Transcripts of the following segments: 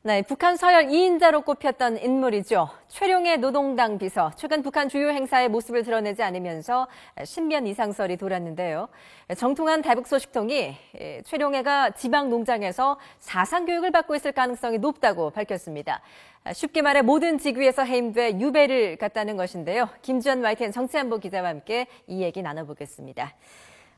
네, 북한 서열 2인자로 꼽혔던 인물이죠. 최룡해 노동당 비서. 최근 북한 주요 행사의 모습을 드러내지 않으면서 신변 이상설이 돌았는데요. 정통한 대북 소식통이 최룡해가 지방 농장에서 사상교육을 받고 있을 가능성이 높다고 밝혔습니다. 쉽게 말해 모든 직위에서 해임돼 유배를 갔다는 것인데요. 김주현 YTN 정치안보 기자와 함께 이 얘기 나눠보겠습니다.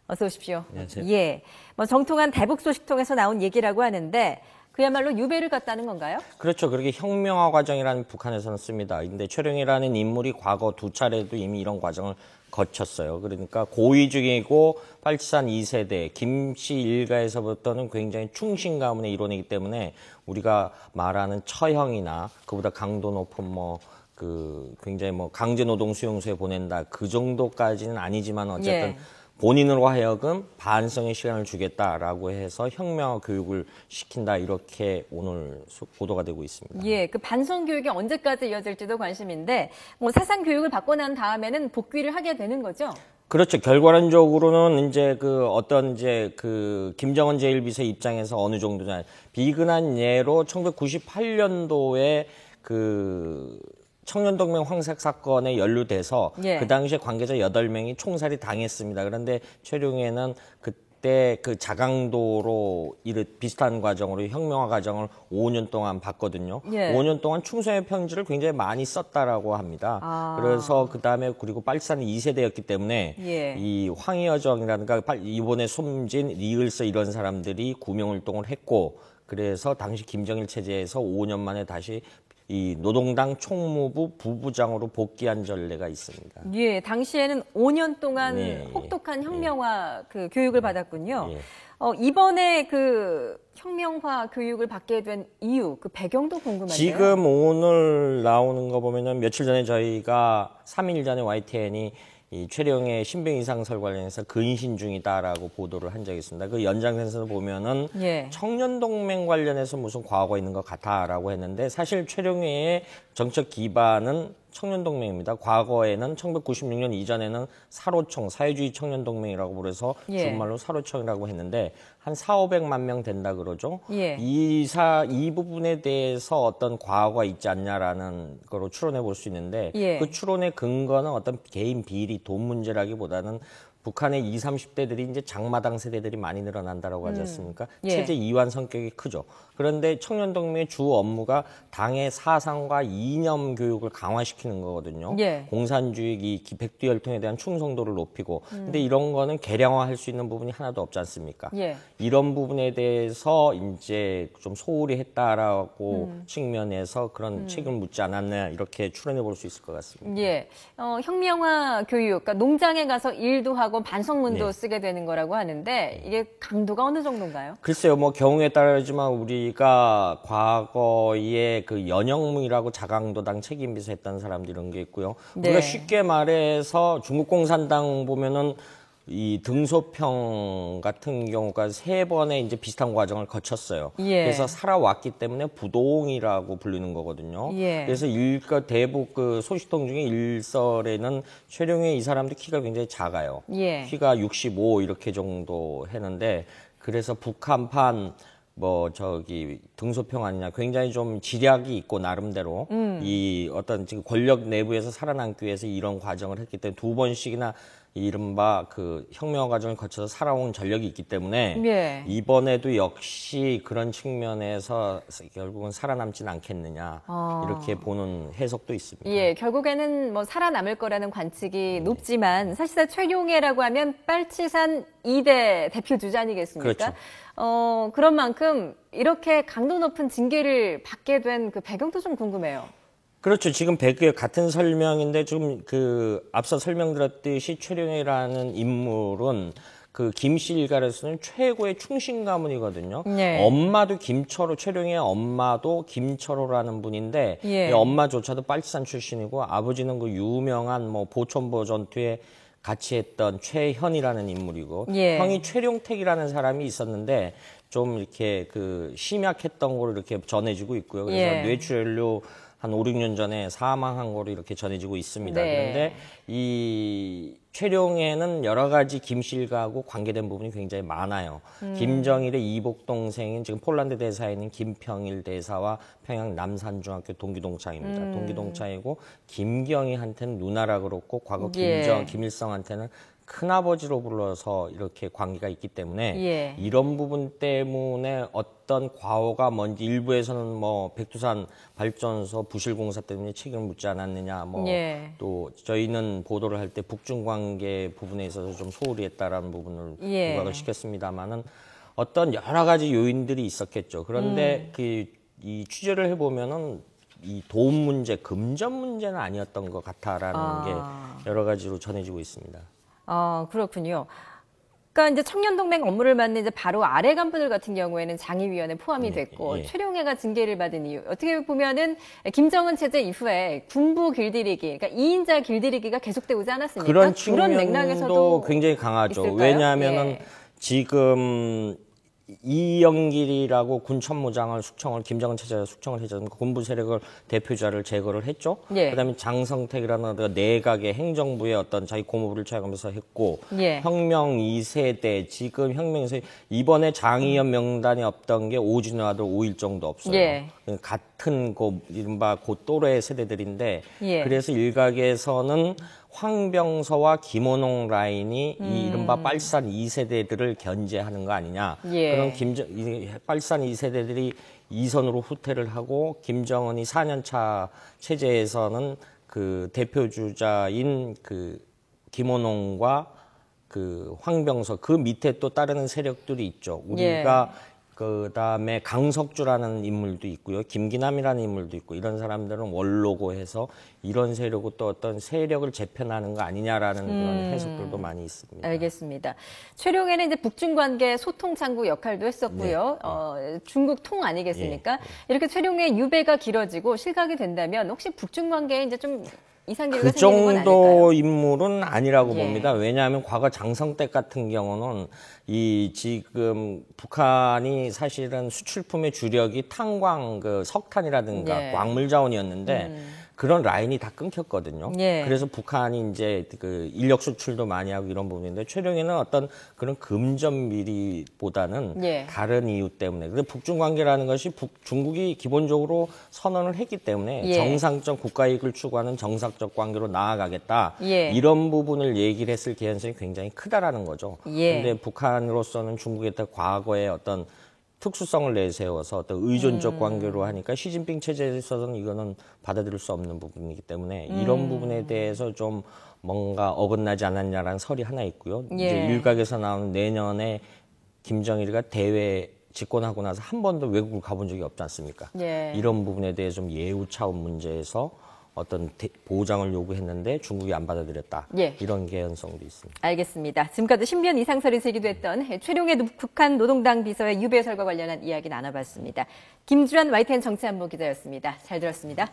어서 오십시오. 안녕하세요. 예, 정통한 대북 소식통에서 나온 얘기라고 하는데 그야말로 유배를 갔다는 건가요? 그렇죠. 그렇게 혁명화 과정이라는 북한에서는 씁니다. 근데 최룡해라는 인물이 과거 두 차례도 이미 이런 과정을 거쳤어요. 그러니까 고위 중이고 빨치산 2세대 김씨 일가에서부터는 굉장히 충신 가문의 일원이기 때문에 우리가 말하는 처형이나 그보다 강도 높은 굉장히 강제 노동 수용소에 보낸다 그 정도까지는 아니지만 어쨌든 본인으로 하여금 반성의 시간을 주겠다라고 해서 혁명화 교육을 시킨다 이렇게 오늘 보도가 되고 있습니다. 예, 그 반성 교육이 언제까지 이어질지도 관심인데 사상 교육을 받고 난 다음에는 복귀를 하게 되는 거죠? 그렇죠. 결과론적으로는 김정은 제1비서 입장에서 어느 정도냐 비근한 예로 1998년도에 청년동맹 황색 사건에 연루돼서 그 당시에 관계자 8명이 총살이 당했습니다. 그런데 최룡해는 그때 그 자강도로 비슷한 과정으로 혁명화 과정을 5년 동안 봤거든요. 5년 동안 충성의 편지를 굉장히 많이 썼다라고 합니다. 그래서 그다음에 그리고 빨치산 2세대였기 때문에 이 황희여정이라든가 이번에 숨진 리을서 이런 사람들이 구명활동을 했고 그래서 당시 김정일 체제에서 5년 만에 다시 이 노동당 총무부 부부장으로 복귀한 전례가 있습니다. 예, 당시에는 5년 동안 혹독한 혁명화 교육을 받았군요. 이번에 혁명화 교육을 받게 된 이유, 배경도 궁금한데요. 지금 오늘 나오는 거 보면은 며칠 전에 저희가 3일 전에 YTN이 이 최룡해 신병 이상설 관련해서 근신 중이다라고 보도를 한 적이 있습니다. 그 연장선에서 보면은 청년동맹 관련해서 무슨 과거가 있는 것 같아라고 했는데 사실 최룡해의 정책 기반은 청년동맹입니다. 과거에는 1996년 이전에는 사로청, 사회주의 청년동맹이라고 그래서 준말로 사로청이라고 했는데 한 4,500만 명 된다 그러죠. 이 부분에 대해서 어떤 과거가 있지 않냐라는 거로 추론해 볼 수 있는데 그 추론의 근거는 어떤 개인 비리, 돈 문제라기보다는 북한의 20, 30대들이 이제 장마당 세대들이 많이 늘어난다라고 하지 않습니까? 체제 이완 성격이 크죠. 그런데 청년동맹의 주 업무가 당의 사상과 이념 교육을 강화시키는 거거든요. 공산주의 이 백두혈통에 대한 충성도를 높이고. 근데 이런 거는 개량화할 수 있는 부분이 하나도 없지 않습니까? 이런 부분에 대해서 이제 좀 소홀히 했다라고 측면에서 그런 책임을 묻지 않았나 이렇게 추론해 볼 수 있을 것 같습니다. 혁명화 교육, 그러니까 농장에 가서 일도 하고 반성문도 쓰게 되는 거라고 하는데 이게 강도가 어느 정도인가요? 글쎄요, 경우에 따르지만 우리가 과거에 연영무이라고 자강도당 책임비서 했던 사람들 이런 게 있고요. 우리가 쉽게 말해서 중국 공산당 보면은 이 등소평 같은 경우가 3번의 이제 비슷한 과정을 거쳤어요. 그래서 살아왔기 때문에 부동이라고 불리는 거거든요. 그래서 대북 소식통 중에 일설에는 최룡해 이 사람도 키가 굉장히 작아요. 키가 65 이렇게 정도 했는데 그래서 북한판 등소평 아니냐 굉장히 좀 지략이 있고 나름대로 이 어떤 지금 권력 내부에서 살아남기 위해서 이런 과정을 했기 때문에 2번씩이나 이른바 혁명화 과정을 거쳐서 살아온 전력이 있기 때문에 이번에도 역시 그런 측면에서 결국은 살아남지는 않겠느냐 이렇게 보는 해석도 있습니다. 결국에는 살아남을 거라는 관측이 높지만 사실상 최룡해라고 하면 빨치산 2대 대표 주자 아니겠습니까? 그런 만큼 이렇게 강도 높은 징계를 받게 된 배경도 좀 궁금해요. 그렇죠. 지금 같은 설명인데 지금 앞서 설명드렸듯이 최룡해라는 인물은 김씨 일가로서는 최고의 충신 가문이거든요. 엄마도 최룡해의 엄마도 김철호라는 분인데 엄마조차도 빨치산 출신이고 아버지는 유명한 보천보 전투에 같이 했던 최현이라는 인물이고 형이 최룡택이라는 사람이 있었는데 좀 이렇게 그 심약했던 거로 이렇게 전해지고 있고요. 그래서 예. 뇌출혈로 한 5, 6년 전에 사망한 거로 이렇게 전해지고 있습니다. 네. 그런데 이 최룡해는 여러 가지 김씨일가하고 관계된 부분이 굉장히 많아요. 김정일의 이복 동생인 지금 폴란드 대사에 있는 김평일 대사와 평양 남산중학교 동기동창입니다. 동기동창이고 김경희한테는 누나라 그렇고 과거 예. 김일성한테는 큰아버지로 불러서 이렇게 관계가 있기 때문에 예. 이런 부분 때문에 어떤 과오가 뭔지 일부에서는 뭐 백두산 발전소 부실공사 때문에 책임을 묻지 않았느냐 뭐 예. 또 저희는 보도를 할 때 북중 관계 부분에 있어서 좀 소홀히 했다라는 부분을 예. 부각을 시켰습니다만은 어떤 여러 가지 요인들이 있었겠죠. 그런데 이 취재를 해보면은 이 도움 문제, 금전 문제는 아니었던 것 같다라는 게 여러 가지로 전해지고 있습니다. 그렇군요. 그러니까 이제 청년동맹 업무를 맡는 이제 바로 아래 간부들 같은 경우에는 장의위원회 포함이 됐고 예. 최룡해가 징계를 받은 이유 어떻게 보면은 김정은 체제 이후에 군부 길들이기, 그러니까 2인자 길들이기가 계속되고 있지 않았습니까? 그런 맥락에서도 측면도 굉장히 강하죠. 있을까요? 왜냐하면은 예. 지금 이영길이라고 군 참모장을 김정은 체제가 숙청을 해서 군부 세력을 대표자를 제거를 했죠. 예. 그다음에 장성택이라는 내각의 행정부의 어떤 자기 고모부를 차용하면서 했고 예. 혁명 2세대 지금 혁명 2세대 이번에 장의원 명단이 없던 게 오진화도 5일 정도 없어요. 예. 같은 이른바 또래 세대들인데 예. 그래서 일각에서는 황병서와 김원홍 라인이 이 이른바 빨산 2세대들을 견제하는 거 아니냐. 예. 그런 빨산 2세대들이 이선으로 후퇴를 하고 김정은이 4년차 체제에서는 그 대표주자인 그 김원홍과 그 황병서 그 밑에 또 따르는 세력들이 있죠. 우리가 그다음에 강석주라는 인물도 있고요. 김기남이라는 인물도 있고 이런 사람들은 원로고 해서 이런 세력고 또 어떤 세력을 재편하는 거 아니냐라는 그런 해석들도 많이 있습니다. 알겠습니다. 최룡해는 이제 북중 관계 소통 창구 역할도 했었고요. 중국 통 아니겠습니까? 이렇게 최룡해 유배가 길어지고 실각이 된다면 혹시 북중 관계에 이제 좀 이상기류가 그 생기는 건 정도 아닐까요? 인물은 아니라고 예. 봅니다. 왜냐하면 과거 장성택 같은 경우는 이 지금 북한이 사실은 수출품의 주력이 탄광, 그 석탄이라든가 예. 광물 자원이었는데 그런 라인이 다 끊겼거든요. 예. 그래서 북한이 이제 그 인력 수출도 많이 하고 이런 부분인데 최룡해는 어떤 그런 금전 미리보다는 예. 다른 이유 때문에. 근데 북중 관계라는 것이 중국이 기본적으로 선언을 했기 때문에 예. 정상적 국가 이익을 추구하는 정상적 관계로 나아가겠다. 예. 이런 부분을 얘기를 했을 개연성이 굉장히 크다라는 거죠. 예. 근데 북한으로서는 중국에 과거의 어떤 특수성을 내세워서 어떤 의존적 관계로 하니까 시진핑 체제에 있어서는 이거는 받아들일 수 없는 부분이기 때문에 이런 부분에 대해서 좀 뭔가 어긋나지 않았냐라는 설이 하나 있고요. 예. 이제 일각에서 나오는 내년에 김정일이가 대외 집권하고 나서 한 번도 외국을 가본 적이 없지 않습니까? 예. 이런 부분에 대해 좀 예우 차원 문제에서 어떤 보장을 요구했는데 중국이 안 받아들였다. 예. 이런 개연성도 있습니다. 알겠습니다. 지금까지 신변 이상설이 제기됐던 최룡해 북한 노동당 비서의 유배 설과 관련한 이야기 나눠봤습니다. 김주란 YTN 정치안보 기자였습니다. 잘 들었습니다.